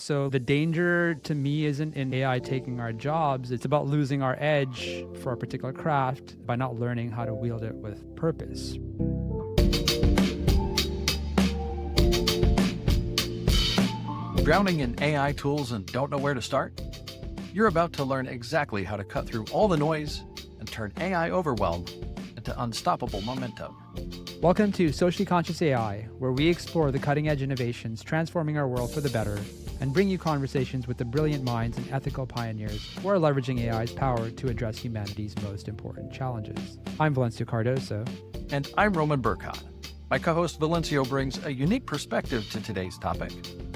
So the danger to me isn't in AI taking our jobs. It's about losing our edge for a particular craft by not learning how to wield it with purpose. Drowning in AI tools and don't know where to start? You're about to learn exactly how to cut through all the noise and turn AI overwhelm into unstoppable momentum. Welcome to Socially Conscious AI, where we explore the cutting-edge innovations transforming our world for the better and bring you conversations with the brilliant minds and ethical pioneers who are leveraging AI's power to address humanity's most important challenges. I'm Valencio Cardoso. And I'm Roman Burkhan. My co-host Valencio brings a unique perspective to today's topic.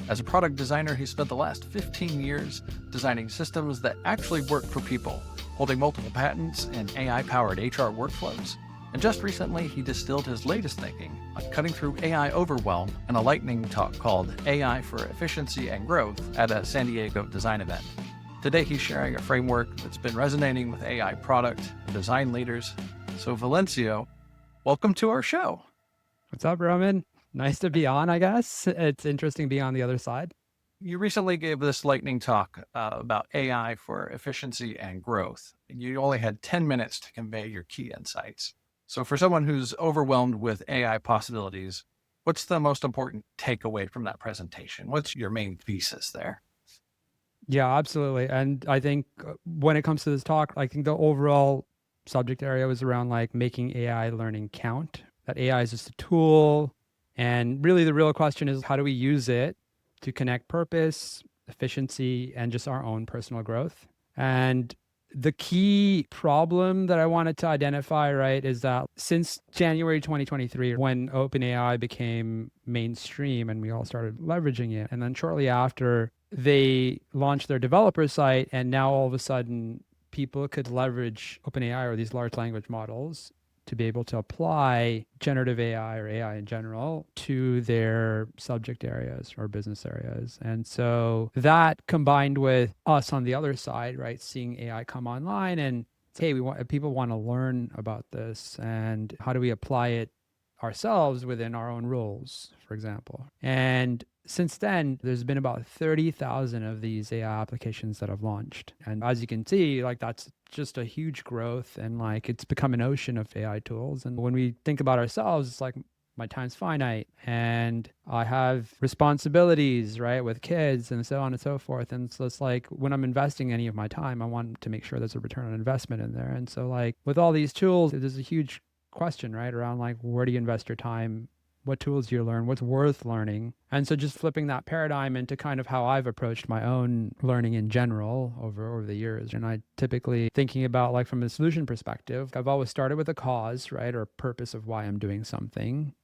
As a product designer, he spent the last 15 years designing systems that actually work for people, holding multiple patents in AI-powered HR workflows. And just recently, he distilled his latest thinking on cutting through AI overwhelm in a lightning talk called AI for Efficiency and Growth at a San Diego design event. Today, he's sharing a framework that's been resonating with AI product and design leaders. So Valencio, welcome to our show. What's up, Roman? Nice to be on, I guess. It's interesting being on the other side. You recently gave this lightning talk about AI for efficiency and growth. You only had 10 minutes to convey your key insights. So for someone who's overwhelmed with AI possibilities, what's the most important takeaway from that presentation? What's your main thesis there? Yeah, absolutely. And I think when it comes to this talk, I think the overall subject area was around like making AI learning count. That AI is just a tool. And really the real question is, how do we use it to connect purpose, efficiency, and just our own personal growth? And the key problem that I wanted to identify, right, is that since January 2023, when OpenAI became mainstream and we all started leveraging it, and then shortly after they launched their developer site, and now all of a sudden people could leverage OpenAI or these large language models to be able to apply generative AI or AI in general to their subject areas or business areas. And so that combined with us on the other side, right, seeing AI come online and hey, people want to learn about this and how do we apply it ourselves within our own roles, for example. And since then, there's been about 30,000 of these AI applications that have launched. And as you can see, like that's just a huge growth and like it's become an ocean of AI tools. And when we think about ourselves, it's like my time's finite and I have responsibilities, right, with kids and so on and so forth. And so it's like when I'm investing any of my time, I want to make sure there's a return on investment in there. And so like with all these tools, there's a huge question, right, around like where do you invest your time? What tools do you learn? What's worth learning? And so just flipping that paradigm into kind of how I've approached my own learning in general over the years. And I typically thinking about like from a solution perspective, I've always started with a cause, right? Or purpose of why I'm doing something.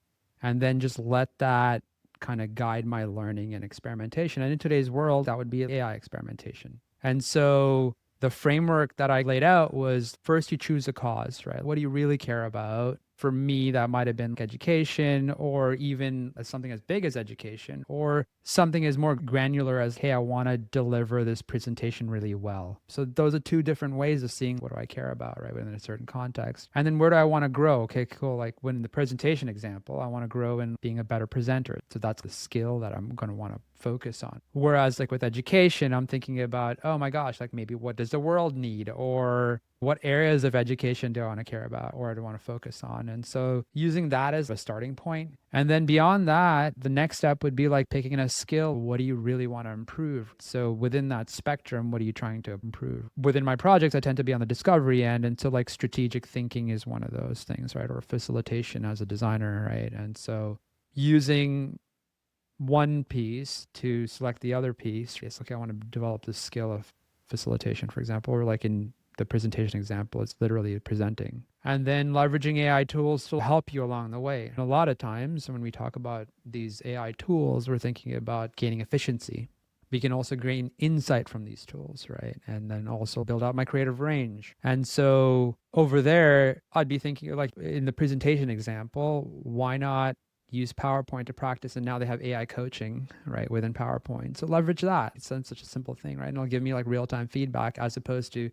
And then just let that kind of guide my learning and experimentation. And in today's world, that would be AI experimentation. And so the framework that I laid out was first you choose a cause, right? What do you really care about? For me, that might have been education or even something as big as education or something as more granular as, hey, I want to deliver this presentation really well. So those are two different ways of seeing what do I care about, right, within a certain context. And then where do I want to grow? Okay, cool. Like when in the presentation example, I want to grow in being a better presenter. So that's the skill that I'm going to want to focus on. Whereas like with education, I'm thinking about, oh my gosh, like maybe what does the world need or what areas of education do I want to care about or do I want to focus on? And so using that as a starting point. And then beyond that, the next step would be like picking a skill. What do you really want to improve? So within that spectrum, what are you trying to improve? Within my projects, I tend to be on the discovery end. And so like strategic thinking is one of those things, right? Or facilitation as a designer, right? And so using one piece to select the other piece. Yes, okay, I want to develop this skill of facilitation, for example, or like in the presentation example, it's literally presenting. And then leveraging AI tools to help you along the way. And a lot of times when we talk about these AI tools, we're thinking about gaining efficiency. We can also gain insight from these tools, right? And then also build out my creative range. And so over there, I'd be thinking like in the presentation example, why not use PowerPoint to practice, and now they have AI coaching, right, within PowerPoint. So leverage that. It's such a simple thing, right? And it'll give me like real-time feedback as opposed to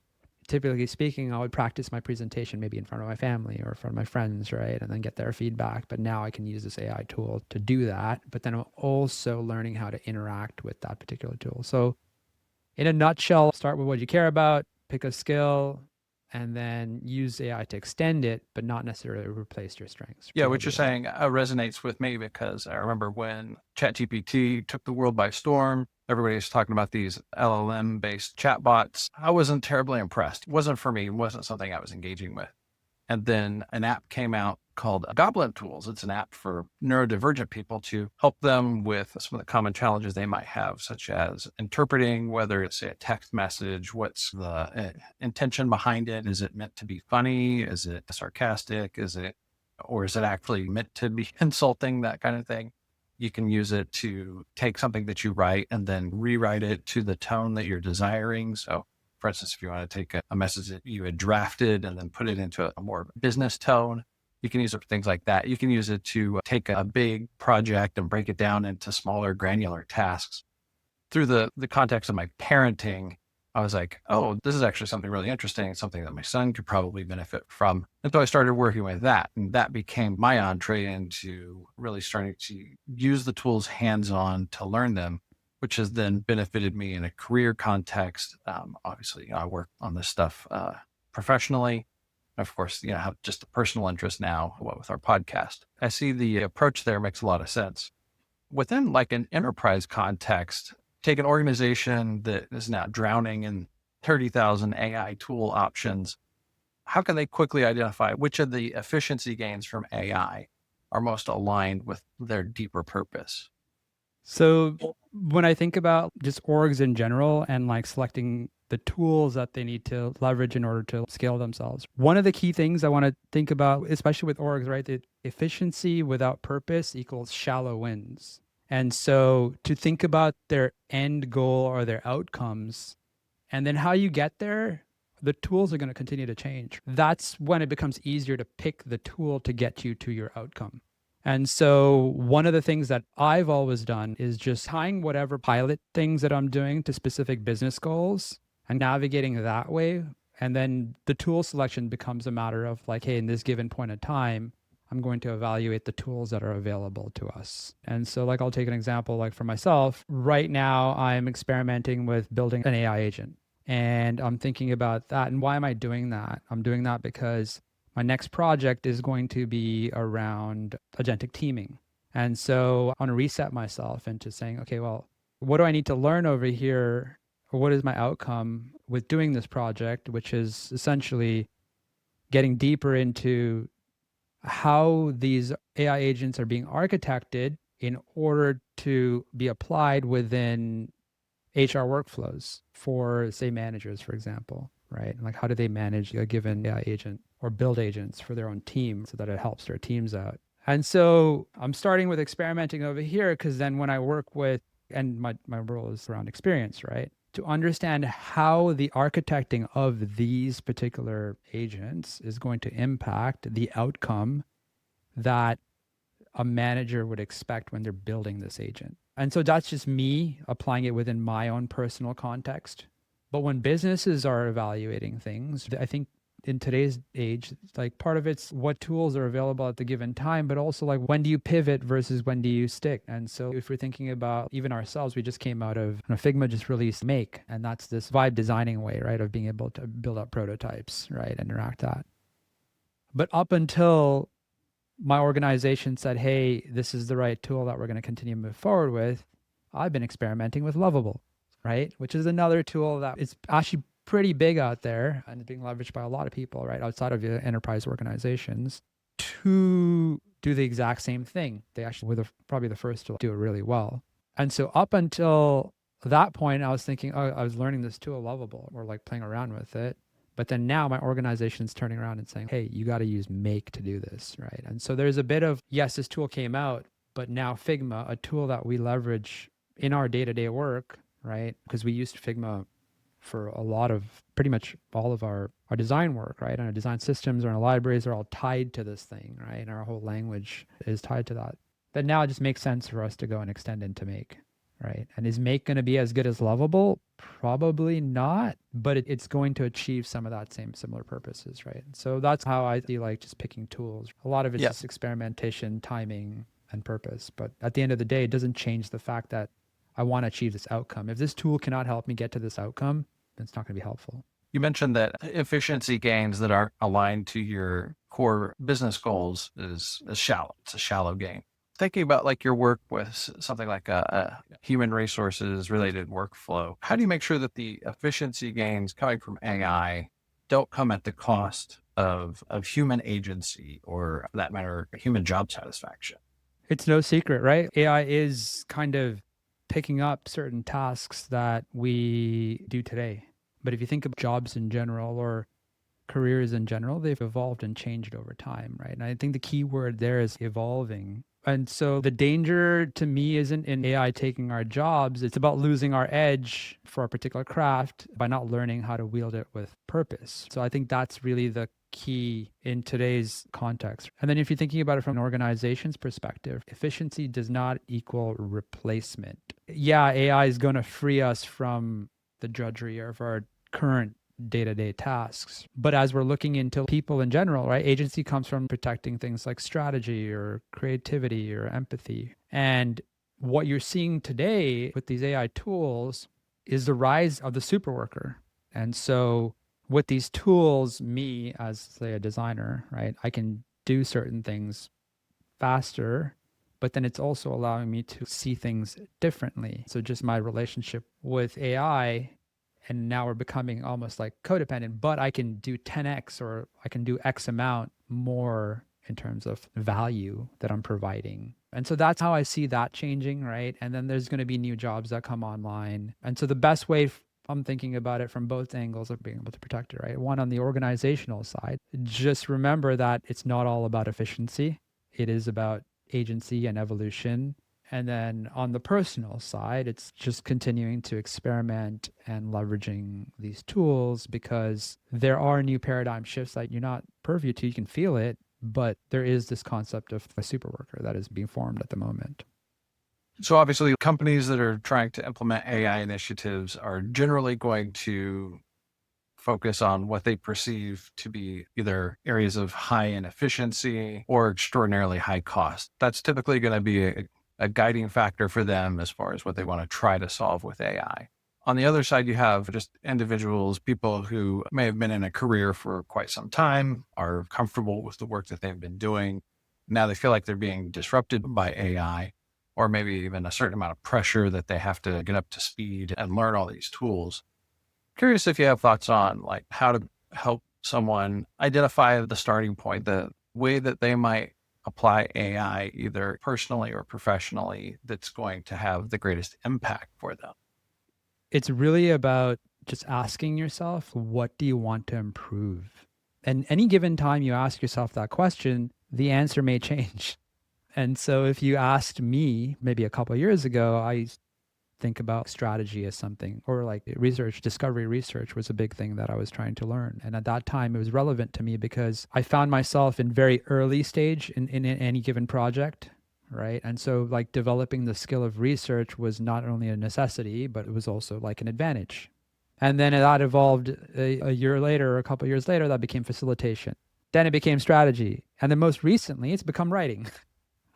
typically speaking, I would practice my presentation maybe in front of my family or in front of my friends, right? And then get their feedback. But now I can use this AI tool to do that. But then I'm also learning how to interact with that particular tool. So in a nutshell, start with what you care about, pick a skill, and then use AI to extend it, but not necessarily replace your strengths. Yeah, See how what to you're do that. saying resonates with me because I remember when ChatGPT took the world by storm, everybody was talking about these LLM-based chatbots. I wasn't terribly impressed. It wasn't for me. It wasn't something I was engaging with. And then an app came out called Goblin Tools. It's an app for neurodivergent people to help them with some of the common challenges they might have, such as interpreting whether it's a text message, what's the intention behind it. Is it meant to be funny? Is it sarcastic? Or is it actually meant to be insulting? That kind of thing. You can use it to take something that you write and then rewrite it to the tone that you're desiring. So for instance, if you want to take a message that you had drafted and then put it into a more business tone, you can use it for things like that. You can use it to take a big project and break it down into smaller granular tasks. Through the context of my parenting, I was like, oh, this is actually something really interesting. It's something that my son could probably benefit from. And so I started working with that. And that became my entree into really starting to use the tools hands-on to learn them, which has then benefited me in a career context. Obviously, I work on this stuff professionally. Of course, have just a personal interest now with our podcast. I see the approach there makes a lot of sense. Within like an enterprise context, take an organization that is now drowning in 30,000 AI tool options. How can they quickly identify which of the efficiency gains from AI are most aligned with their deeper purpose? So when I think about just orgs in general and like selecting the tools that they need to leverage in order to scale themselves, one of the key things I want to think about, especially with orgs, right? The efficiency without purpose equals shallow wins. And so to think about their end goal or their outcomes, and then how you get there, the tools are going to continue to change. That's when it becomes easier to pick the tool to get you to your outcome. And so one of the things that I've always done is just tying whatever pilot things that I'm doing to specific business goals and navigating that way. And then the tool selection becomes a matter of like, hey, in this given point of time, I'm going to evaluate the tools that are available to us. And so like, I'll take an example, like for myself, right now I'm experimenting with building an AI agent and I'm thinking about that. And why am I doing that? I'm doing that because my next project is going to be around agentic teaming. And so I want to reset myself into saying, okay, well, what do I need to learn over here? Or what is my outcome with doing this project, which is essentially getting deeper into how these AI agents are being architected in order to be applied within HR workflows for, say, managers, for example, right? Like, how do they manage a given AI agent or build agents for their own team so that it helps their teams out? And so I'm starting with experimenting over here because then when I work with, and my role is around experience, right? To understand how the architecting of these particular agents is going to impact the outcome that a manager would expect when they're building this agent. And so that's just me applying it within my own personal context. But when businesses are evaluating things, I think in today's age, like part of it's what tools are available at the given time, but also like when do you pivot versus when do you stick? And so if we're thinking about even ourselves, we just came out of Figma just released Make, and that's this vibe designing way, right, of being able to build up prototypes, right, and interact that. But up until my organization said, hey, this is the right tool that we're going to continue to move forward with, I've been experimenting with Lovable, right? Which is another tool that is actually pretty big out there and being leveraged by a lot of people, right, outside of your enterprise organizations to do the exact same thing. They actually were probably the first to do it really well. And so up until that point, I was thinking, oh, I was learning this tool, Lovable, or like playing around with it. But then now my organization's turning around and saying, hey, you got to use Make to do this, right? And so there's a bit of, yes, this tool came out, but now Figma, a tool that we leverage in our day-to-day work, right? Because we used Figma for a lot of, pretty much all of our design work, right? And our design systems or our libraries are all tied to this thing, right? And our whole language is tied to that. But now it just makes sense for us to go and extend into Make. right? And is Make going to be as good as Lovable? Probably not, but it's going to achieve some of that same similar purposes, right? So that's how I see like just picking tools. A lot of it's Yeah. just experimentation, timing, and purpose. But at the end of the day, it doesn't change the fact that I want to achieve this outcome. If this tool cannot help me get to this outcome, then it's not going to be helpful. You mentioned that efficiency gains that aren't aligned to your core business goals is shallow. It's a shallow gain. Thinking about like your work with something like a human resources related workflow, how do you make sure that the efficiency gains coming from AI don't come at the cost of human agency or, for that matter, human job satisfaction? It's no secret, right? AI is kind of picking up certain tasks that we do today. But if you think of jobs in general or careers in general, they've evolved and changed over time, right? And I think the key word there is evolving. And so the danger to me isn't in AI taking our jobs. It's about losing our edge for a particular craft by not learning how to wield it with purpose. So I think that's really the key in today's context. And then if you're thinking about it from an organization's perspective, efficiency does not equal replacement. Yeah, AI is going to free us from the drudgery of our current day-to-day tasks. But as we're looking into people in general, right, agency comes from protecting things like strategy or creativity or empathy. And what you're seeing today with these AI tools is the rise of the super worker. And so with these tools, me as say a designer, right, I can do certain things faster, but then it's also allowing me to see things differently. So just my relationship with AI, and now we're becoming almost like codependent, but I can do 10x or I can do X amount more in terms of value that I'm providing. And so that's how I see that changing, right? And then there's going to be new jobs that come online. And so the best way I'm thinking about it from both angles of being able to protect it, right? One, on the organizational side, just remember that it's not all about efficiency. It is about agency and evolution. And then on the personal side, it's just continuing to experiment and leveraging these tools because there are new paradigm shifts that you're not purview to. You can feel it, but there is this concept of a super worker that is being formed at the moment. So obviously, companies that are trying to implement AI initiatives are generally going to focus on what they perceive to be either areas of high inefficiency or extraordinarily high cost. That's typically going to be a guiding factor for them as far as what they want to try to solve with AI. On the other side, you have just individuals, people who may have been in a career for quite some time, are comfortable with the work that they've been doing. Now they feel like they're being disrupted by AI, or maybe even a certain amount of pressure that they have to get up to speed and learn all these tools. Curious if you have thoughts on like how to help someone identify the starting point, the way that they might apply AI either personally or professionally that's going to have the greatest impact for them. It's really about just asking yourself, what do you want to improve? And any given time you ask yourself that question, the answer may change. And so if you asked me maybe a couple of years ago, I think about strategy as something, or like research, discovery research was a big thing that I was trying to learn. And at that time, it was relevant to me because I found myself in very early stage in any given project, right? And so like developing the skill of research was not only a necessity, but it was also like an advantage. And then that evolved a year later, or a couple of years later, that became facilitation. Then it became strategy. And then most recently, it's become writing.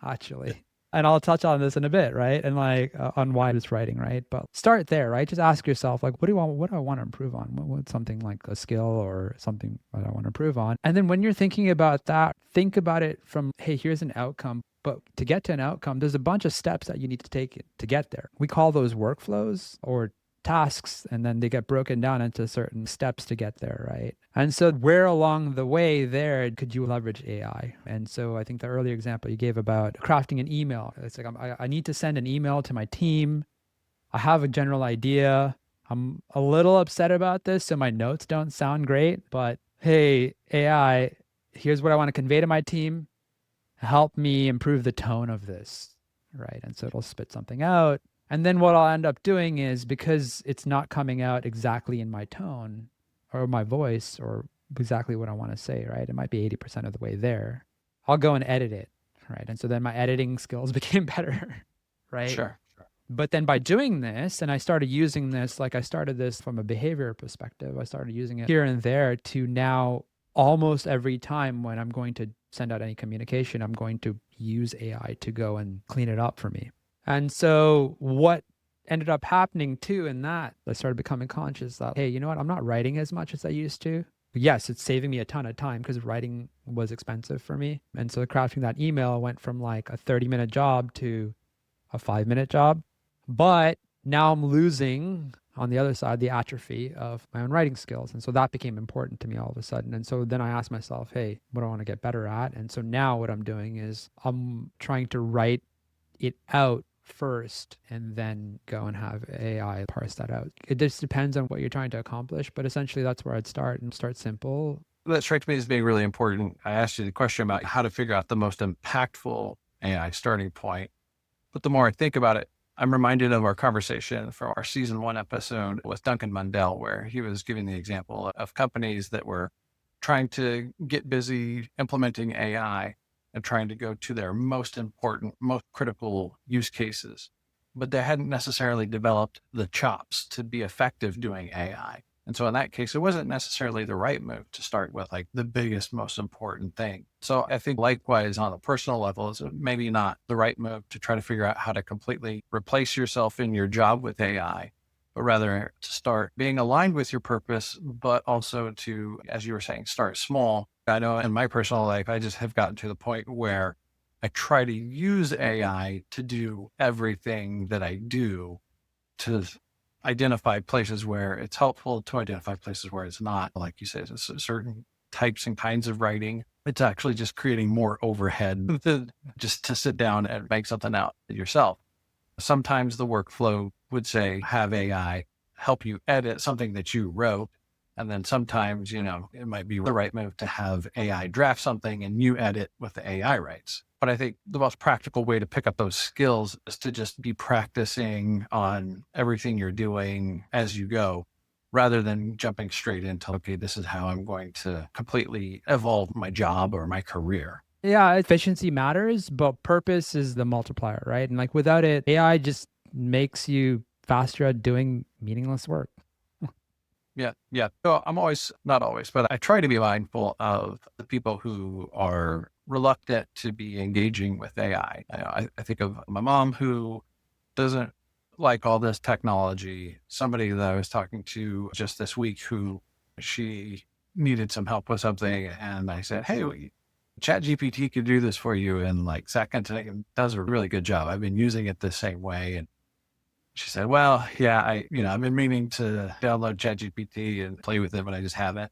Actually. And I'll touch on this in a bit, right? And like on why it's writing, right? But start there, right? Just ask yourself, like, what do I want to improve on? What's something like a skill or something that I want to improve on? And then when you're thinking about that, think about it from, hey, here's an outcome. But to get to an outcome, there's a bunch of steps that you need to take to get there. We call those workflows or tasks, and then they get broken down into certain steps to get there, right? And so where along the way there could you leverage AI? And so I think the earlier example you gave about crafting an email, it's like I need to send an email to my team. I have a general idea. I'm a little upset about this, so my notes don't sound great, but hey, AI, here's what I want to convey to my team. Help me improve the tone of this, right? And so it'll spit something out. And then what I'll end up doing is, because it's not coming out exactly in my tone or my voice or exactly what I want to say, right? It might be 80% of the way there. I'll go and edit it, right? And so then my editing skills became better, right? Sure. But then by doing this, and I started using this, like I started this from a behavior perspective, I started using it here and there to now almost every time when I'm going to send out any communication, I'm going to use AI to go and clean it up for me. And so what ended up happening too in that, I started becoming conscious that, hey, you know what? I'm not writing as much as I used to. Yes, it's saving me a ton of time because writing was expensive for me. And so crafting that email went from like a 30-minute job to a 5-minute job. But now I'm losing on the other side the atrophy of my own writing skills. And so that became important to me all of a sudden. And so then I asked myself, hey, what do I want to get better at? And so now what I'm doing is I'm trying to write it out first and then go and have AI parse that out. It just depends on what you're trying to accomplish, but essentially that's where I'd start and start simple. That strikes me as being really important. I asked you the question about how to figure out the most impactful AI starting point. But the more I think about it, I'm reminded of our conversation from our season 1 episode with Duncan Mundell, where he was giving the example of companies that were trying to get busy implementing AI and trying to go to their most important, most critical use cases, but they hadn't necessarily developed the chops to be effective doing AI. And so in that case, it wasn't necessarily the right move to start with like the biggest, most important thing. So I think likewise on a personal level, it's maybe not the right move to try to figure out how to completely replace yourself in your job with AI, but rather to start being aligned with your purpose, but also to, as you were saying, start small. I know in my personal life, I just have gotten to the point where I try to use AI to do everything that I do, to identify places where it's helpful, to identify places where it's not. Like you said, it's certain types and kinds of writing. It's actually just creating more overhead just to sit down and make something out yourself. Sometimes the workflow would say, have AI help you edit something that you wrote. And then sometimes, it might be the right move to have AI draft something and you edit what the AI writes. But I think the most practical way to pick up those skills is to just be practicing on everything you're doing as you go, rather than jumping straight into, okay, this is how I'm going to completely evolve my job or my career. Yeah, efficiency matters, but purpose is the multiplier, right? And like without it, AI just makes you faster at doing meaningless work. Yeah. Yeah. So I'm always, not always, but I try to be mindful of the people who are reluctant to be engaging with AI. I think of my mom who doesn't like all this technology. Somebody that I was talking to just this week who she needed some help with something. And I said, hey, ChatGPT could do this for you in like seconds. And it does a really good job. I've been using it the same way. And she said, well, yeah, I've been meaning to download ChatGPT and play with it, but I just haven't.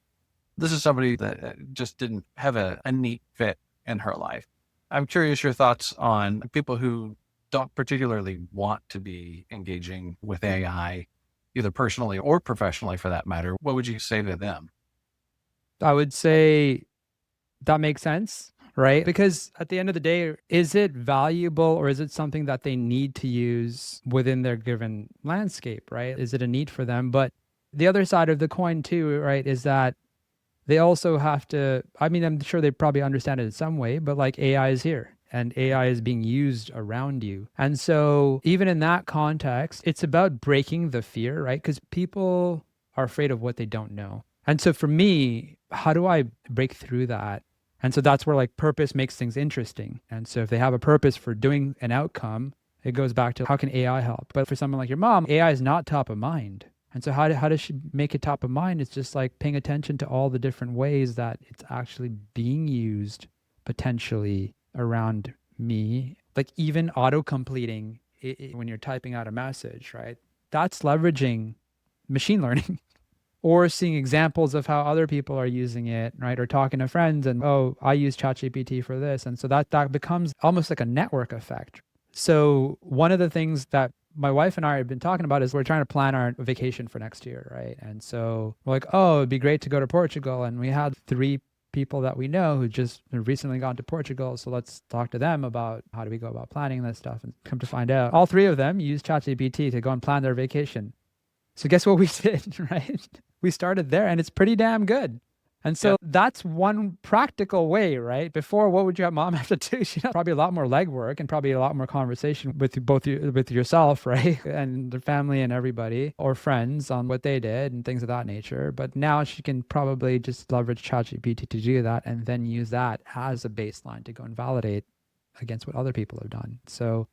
This is somebody that just didn't have a neat fit in her life. I'm curious your thoughts on people who don't particularly want to be engaging with AI, either personally or professionally for that matter. What would you say to them? I would say that makes sense, right? Because at the end of the day, is it valuable or is it something that they need to use within their given landscape, right? Is it a need for them? But the other side of the coin too, right, is that they also have to, I mean, I'm sure they probably understand it in some way, but like AI is here and AI is being used around you. And so even in that context, it's about breaking the fear, right? Because people are afraid of what they don't know. And so for me, how do I break through that? And so that's where like purpose makes things interesting. And so if they have a purpose for doing an outcome, it goes back to how can AI help? But for someone like your mom, AI is not top of mind. And so how does she make it top of mind? It's just like paying attention to all the different ways that it's actually being used potentially around me. Like even auto completing when you're typing out a message, right? That's leveraging machine learning. Or seeing examples of how other people are using it, right? Or talking to friends and, oh, I use ChatGPT for this. And so that becomes almost like a network effect. So one of the things that my wife and I have been talking about is we're trying to plan our vacation for next year, right? And so we're like, oh, it'd be great to go to Portugal. And we had 3 people that we know who just recently gone to Portugal. So let's talk to them about how do we go about planning this stuff. And come to find out, all 3 of them use ChatGPT to go and plan their vacation. So guess what we did, right? We started there and it's pretty damn good. And Yeah. so that's one practical way, right? Before, what would your mom have to do? She'd have probably a lot more legwork and probably a lot more conversation with with yourself, right? And the family and everybody or friends on what they did and things of that nature. But now she can probably just leverage ChatGPT to do that and then use that as a baseline to go and validate against what other people have done. So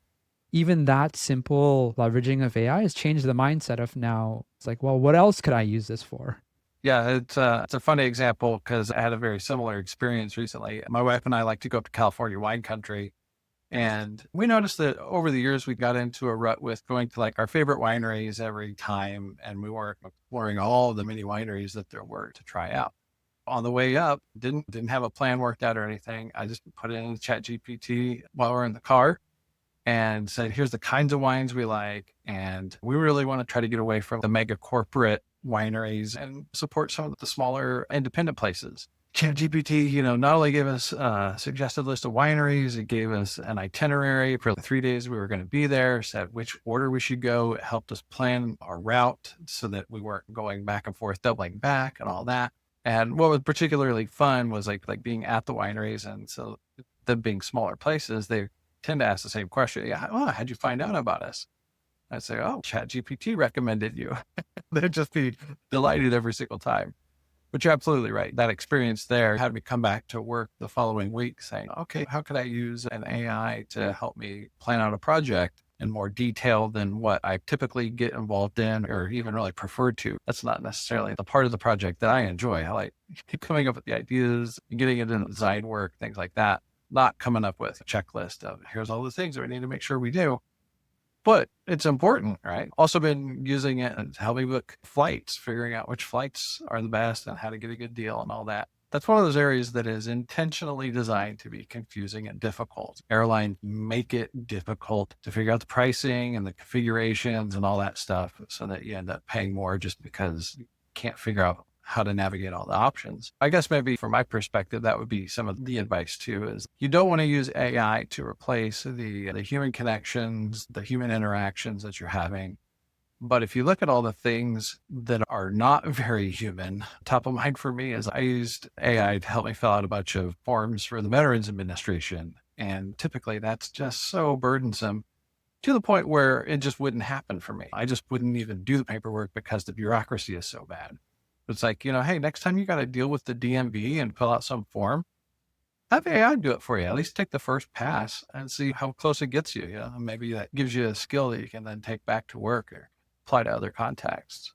even that simple leveraging of AI has changed the mindset of now it's like, well, what else could I use this for? Yeah, it's a funny example because I had a very similar experience recently. My wife and I like to go up to California wine country, and we noticed that over the years we got into a rut with going to like our favorite wineries every time, and we weren't exploring all the many wineries that there were to try out. On the way up, didn't have a plan worked out or anything. I just put it in the Chat GPT while we're in the car and said, here's the kinds of wines we like. And we really want to try to get away from the mega corporate wineries and support some of the smaller independent places. ChatGPT, not only gave us a suggested list of wineries, it gave us an itinerary for the 3 days we were going to be there, said which order we should go. It helped us plan our route so that we weren't going back and forth, doubling back and all that. And what was particularly fun was like being at the wineries. And so them being smaller places, they tend to ask the same question. Yeah, how'd you find out about us? I'd say, oh, ChatGPT recommended you. They'd just be delighted every single time. But you're absolutely right. That experience there had me come back to work the following week saying, okay, how could I use an AI to help me plan out a project in more detail than what I typically get involved in or even really prefer to? That's not necessarily the part of the project that I enjoy. I like coming up with the ideas, getting it into design work, things like that, not coming up with a checklist of here's all the things that we need to make sure we do. But it's important, right? Also been using it to help me book flights, figuring out which flights are the best and how to get a good deal and all that. That's one of those areas that is intentionally designed to be confusing and difficult. Airlines make it difficult to figure out the pricing and the configurations and all that stuff so that you end up paying more just because you can't figure out how to navigate all the options. I guess maybe from my perspective, that would be some of the advice too, is you don't want to use AI to replace the human connections, the human interactions that you're having. But if you look at all the things that are not very human, top of mind for me is I used AI to help me fill out a bunch of forms for the Veterans Administration. And typically that's just so burdensome to the point where it just wouldn't happen for me. I just wouldn't even do the paperwork because the bureaucracy is so bad. It's like, hey, next time you got to deal with the DMV and fill out some form, have AI do it for you. At least take the first pass and see how close it gets you. Maybe that gives you a skill that you can then take back to work or apply to other contexts.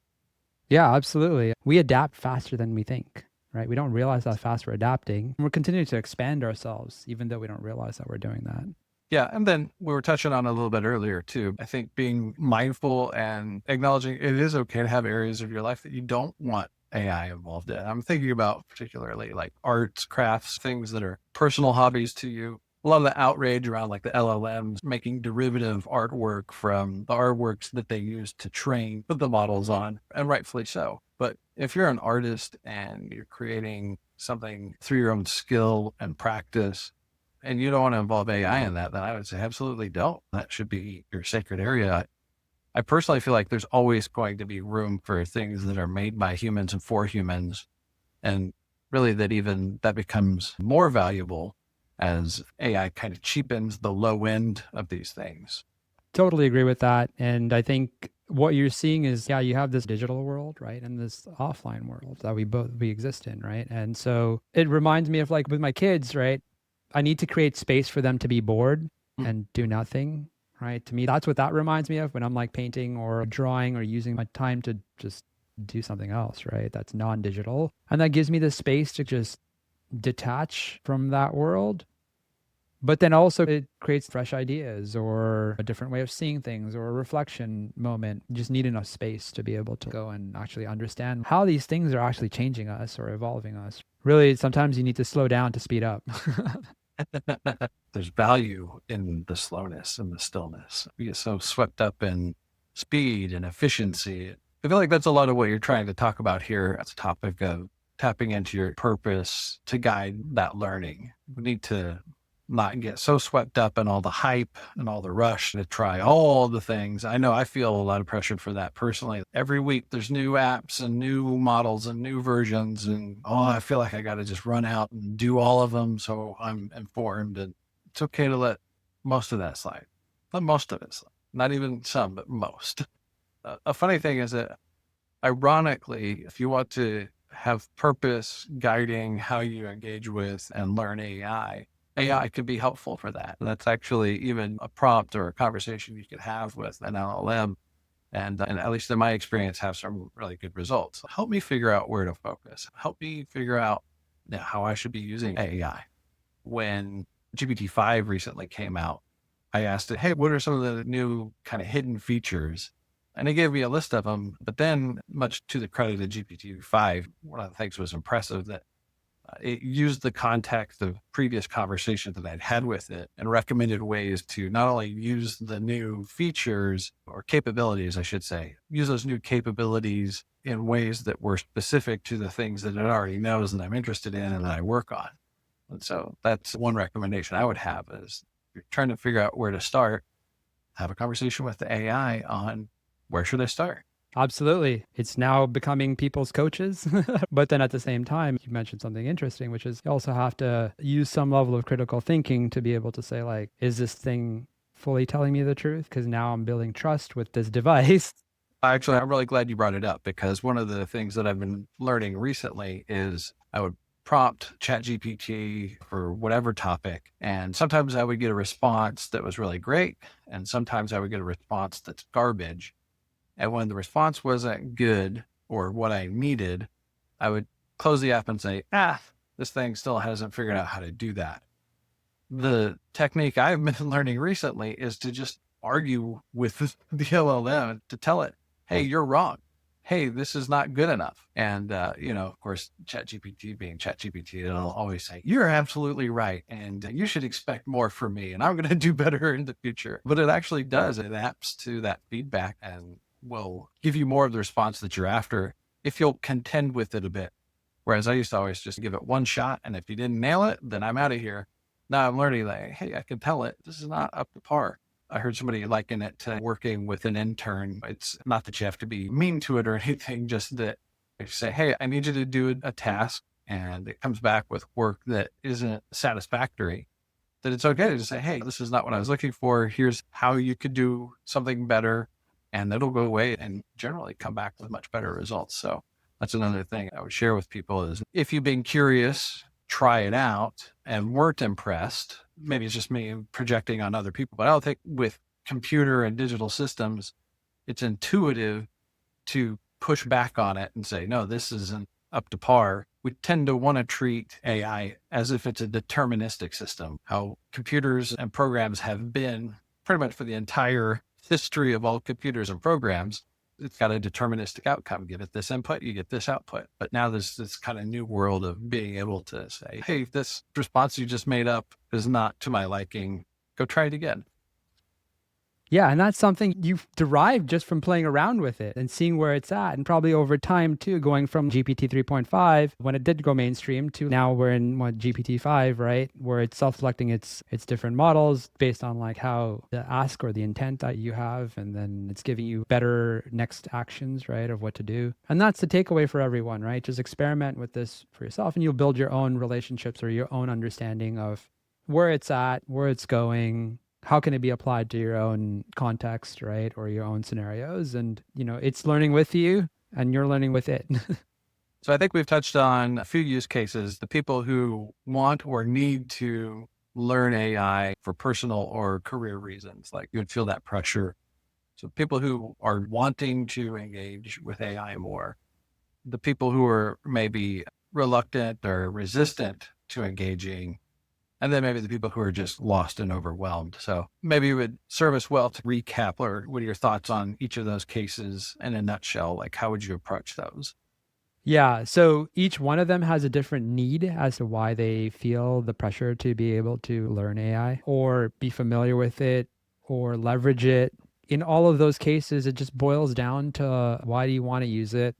Yeah, absolutely. We adapt faster than we think, right? We don't realize how fast we're adapting. We're continuing to expand ourselves, even though we don't realize that we're doing that. Yeah. And then we were touching on a little bit earlier too. I think being mindful and acknowledging it is okay to have areas of your life that you don't want AI involved in. I'm thinking about particularly like arts, crafts, things that are personal hobbies to you. A lot of the outrage around like the LLMs making derivative artwork from the artworks that they use to train the models on, and rightfully so. But if you're an artist and you're creating something through your own skill and practice, and you don't want to involve AI in that, then I would say absolutely don't. That should be your sacred area. I personally feel like there's always going to be room for things that are made by humans and for humans. And really that becomes more valuable as AI kind of cheapens the low end of these things. Totally agree with that. And I think what you're seeing is, yeah, you have this digital world, right? And this offline world that we exist in, right? And so it reminds me of like with my kids, right? I need to create space for them to be bored and do nothing, right? To me, that's what that reminds me of when I'm like painting or drawing or using my time to just do something else, right? That's non-digital. And that gives me the space to just detach from that world. But then also it creates fresh ideas or a different way of seeing things or a reflection moment. You just need enough space to be able to go and actually understand how these things are actually changing us or evolving us. Really, sometimes you need to slow down to speed up. There's value in the slowness and the stillness. We get so swept up in speed and efficiency. I feel like that's a lot of what you're trying to talk about here as a topic of tapping into your purpose to guide that learning. We need to not get so swept up in all the hype and all the rush to try all the things. I know I feel a lot of pressure for that personally. Every week there's new apps and new models and new versions. And I feel like I got to just run out and do all of them so I'm informed. And it's okay to let most of that slide. Let most of it slide. Not even some, but most. A funny thing is that, ironically, if you want to have purpose guiding how you engage with and learn AI could be helpful for that. That's actually even a prompt or a conversation you could have with an LLM. And at least in my experience, have some really good results. Help me figure out where to focus. Help me figure out how I should be using AI. When GPT-5 recently came out, I asked it, hey, what are some of the new kind of hidden features? And it gave me a list of them. But then, much to the credit of GPT-5, one of the things was impressive that it used the context of previous conversations that I'd had with it and recommended ways to not only use the new features or capabilities, I should say, use those new capabilities in ways that were specific to the things that it already knows that I'm interested in and that I work on. And so that's one recommendation I would have is if you're trying to figure out where to start, have a conversation with the AI on where should I start? Absolutely. It's now becoming people's coaches. But then at the same time, you mentioned something interesting, which is you also have to use some level of critical thinking to be able to say, like, is this thing fully telling me the truth? Because now I'm building trust with this device. Actually, I'm really glad you brought it up because one of the things that I've been learning recently is I would prompt ChatGPT for whatever topic. And sometimes I would get a response that was really great. And sometimes I would get a response that's garbage. And when the response wasn't good or what I needed, I would close the app and say, this thing still hasn't figured out how to do that. The technique I've been learning recently is to just argue with the LLM to tell it, hey, you're wrong. Hey, this is not good enough. And, of course, ChatGPT being ChatGPT, it'll always say, you're absolutely right. And you should expect more from me. And I'm going to do better in the future. But it actually does. It adapts to that feedback and will give you more of the response that you're after if you'll contend with it a bit. Whereas I used to always just give it one shot. And if you didn't nail it, then I'm out of here. Now I'm learning that, hey, I can tell it, this is not up to par. I heard somebody liken it to working with an intern. It's not that you have to be mean to it or anything, just that you say, hey, I need you to do a task and it comes back with work that isn't satisfactory, that it's okay to just say, hey, this is not what I was looking for. Here's how you could do something better. And it'll go away and generally come back with much better results. So that's another thing I would share with people is if you've been curious, try it out and weren't impressed, maybe it's just me projecting on other people, but I don't think with computer and digital systems, it's intuitive to push back on it and say, no, this isn't up to par. We tend to want to treat AI as if it's a deterministic system, how computers and programs have been pretty much for the entire history of all computers and programs. It's got a deterministic outcome. Give it this input, you get this output. But now there's this kind of new world of being able to say, hey, this response you just made up is not to my liking. Go try it again. Yeah, and that's something you've derived just from playing around with it and seeing where it's at. And probably over time, too, going from GPT 3.5, when it did go mainstream, to now we're in GPT 5, right? Where it's self-selecting its different models based on like how the ask or the intent that you have. And then it's giving you better next actions, right, of what to do. And that's the takeaway for everyone, right? Just experiment with this for yourself and you'll build your own relationships or your own understanding of where it's at, where it's going, how can it be applied to your own context, right? Or your own scenarios. And, it's learning with you and you're learning with it. So I think we've touched on a few use cases, the people who want or need to learn AI for personal or career reasons, like you would feel that pressure. So people who are wanting to engage with AI more, the people who are maybe reluctant or resistant to engaging, and then maybe the people who are just lost and overwhelmed. So maybe it would serve us well to recap, or what are your thoughts on each of those cases in a nutshell? Like, how would you approach those? Yeah. So each one of them has a different need as to why they feel the pressure to be able to learn AI or be familiar with it or leverage it. In all of those cases, it just boils down to why do you want to use it?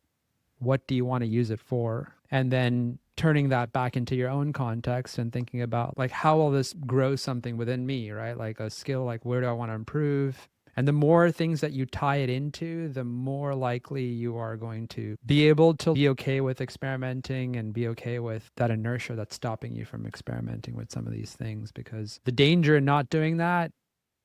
What do you want to use it for? And then turning that back into your own context and thinking about like, how will this grow something within me, right? Like a skill, like where do I want to improve? And the more things that you tie it into, the more likely you are going to be able to be okay with experimenting and be okay with that inertia that's stopping you from experimenting with some of these things. Because the danger in not doing that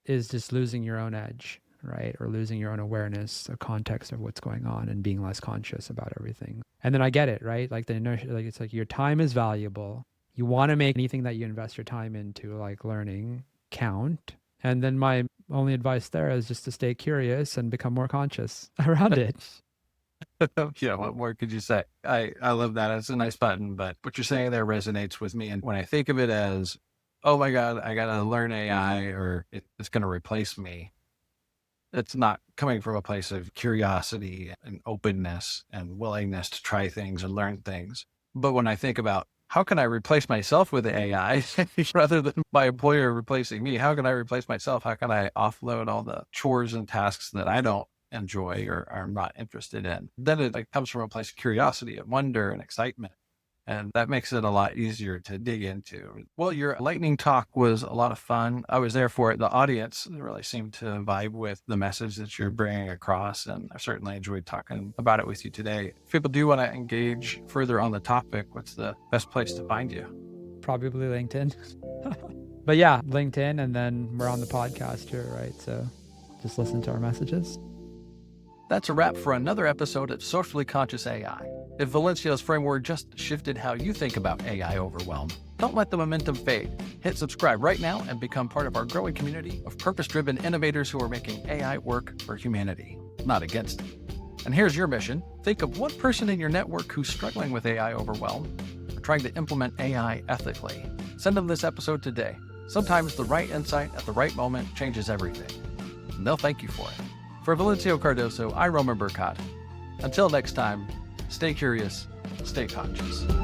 is just losing your own edge, right? Or losing your own awareness, a context of what's going on and being less conscious about everything. And then I get it, right? Like the inertia, like it's like your time is valuable. You want to make anything that you invest your time into, like learning, count. And then my only advice there is just to stay curious and become more conscious around it. Yeah, what more could you say? I love that. It's a nice button, but what you're saying there resonates with me. And when I think of it as, oh my God, I got to learn AI or it's going to replace me, it's not coming from a place of curiosity and openness and willingness to try things and learn things. But when I think about how can I replace myself with AI rather than my employer replacing me? How can I replace myself? How can I offload all the chores and tasks that I don't enjoy or are not interested in? Then it like comes from a place of curiosity and wonder and excitement. And that makes it a lot easier to dig into. Well, your lightning talk was a lot of fun. I was there for it. The audience really seemed to vibe with the message that you're bringing across. And I certainly enjoyed talking about it with you today. If people do want to engage further on the topic, what's the best place to find you? Probably LinkedIn. But yeah, LinkedIn, and then we're on the podcast here, right? So just listen to our messages. That's a wrap for another episode of Socially Conscious AI. If Valencio's framework just shifted how you think about AI overwhelm, don't let the momentum fade. Hit subscribe right now and become part of our growing community of purpose-driven innovators who are making AI work for humanity, not against it. And here's your mission. Think of one person in your network who's struggling with AI overwhelm or trying to implement AI ethically. Send them this episode today. Sometimes the right insight at the right moment changes everything. And they'll thank you for it. For Valencio Cardoso, I'm Roman Burkott. Until next time, stay curious, stay conscious.